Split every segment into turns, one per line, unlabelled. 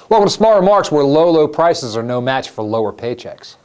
Welcome to Smart Remarks, where low prices are no match for lower paychecks.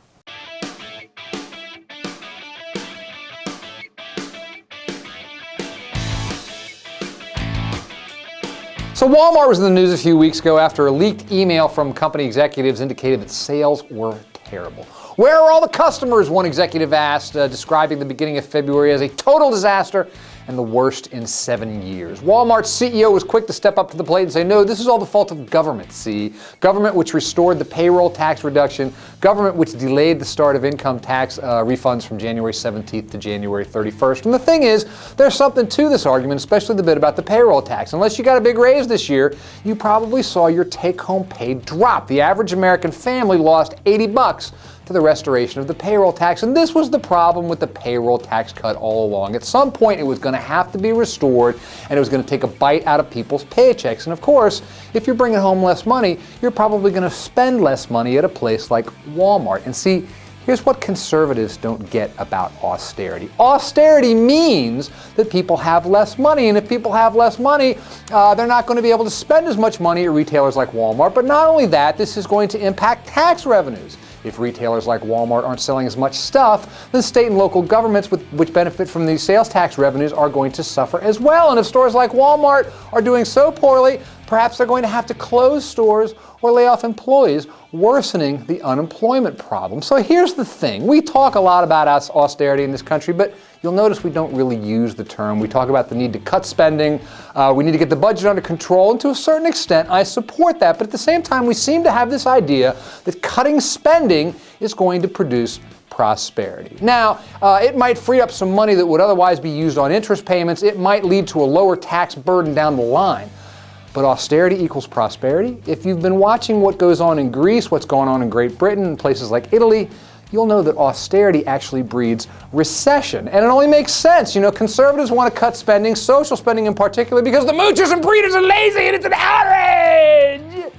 So Walmart was in the news a few weeks ago after a leaked email from company executives indicated that sales were terrible. Where are all the customers? One executive asked, describing the beginning of February as a total disaster and the worst in 7 years. Walmart's CEO was quick to step up to the plate and say, no, this is all the fault of government, see? Government which restored the payroll tax reduction, government which delayed the start of income tax refunds from January 17th to January 31st. And the thing is, there's something to this argument, especially the bit about the payroll tax. Unless you got a big raise this year, you probably saw your take-home pay drop. The average American family lost $80 to the restoration of the payroll tax. And this was the problem with the payroll tax cut all along. At some point, it was going to have to be restored, and it was going to take a bite out of people's paychecks. And of course, if you're bringing home less money, you're probably going to spend less money at a place like Walmart. And see, here's what conservatives don't get about austerity. Austerity means that people have less money, and if people have less money, they're not going to be able to spend as much money at retailers like Walmart. But not only that, this is going to impact tax revenues. If retailers like Walmart aren't selling as much stuff, then state and local governments which benefit from these sales tax revenues are going to suffer as well. And if stores like Walmart are doing so poorly, perhaps they're going to have to close stores or lay off employees, worsening the unemployment problem. So here's the thing. We talk a lot about austerity in this country, but you'll notice we don't really use the term. We talk about the need to cut spending. We need to get the budget under control. And to a certain extent, I support that. But at the same time, we seem to have this idea that cutting spending is going to produce prosperity. Now, it might free up some money that would otherwise be used on interest payments. It might lead to a lower tax burden down the line. But austerity equals prosperity. If you've been watching what goes on in Greece, what's going on in Great Britain, and places like Italy, you'll know that austerity actually breeds recession. And it only makes sense. You know, conservatives want to cut spending, social spending in particular, because the moochers and breeders are lazy and it's an outrage.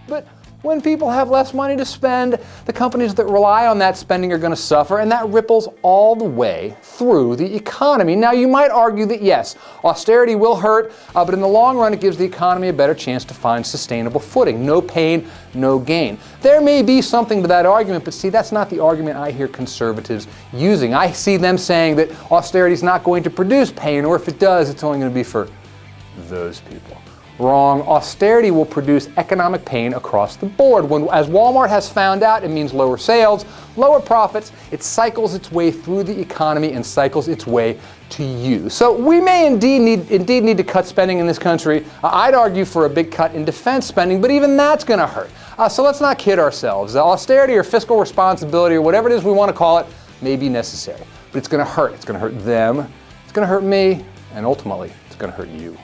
But when people have less money to spend, the companies that rely on that spending are going to suffer, and that ripples all the way through the economy. Now, you might argue that yes, austerity will hurt, but in the long run, it gives the economy a better chance to find sustainable footing. No pain, no gain. There may be something to that argument, but see, that's not the argument I hear conservatives using. I see them saying that austerity is not going to produce pain, or if it does, it's only going to be for those people. Wrong. Austerity will produce economic pain across the board. As Walmart has found out, it means lower sales, lower profits. It cycles its way through the economy and cycles its way to you. So we may indeed need to cut spending in this country. I'd argue for a big cut in defense spending, but even that's going to hurt. So let's not kid ourselves. Austerity or fiscal responsibility or whatever it is we want to call it may be necessary, but it's going to hurt. It's going to hurt them. It's going to hurt me, and ultimately, it's going to hurt you.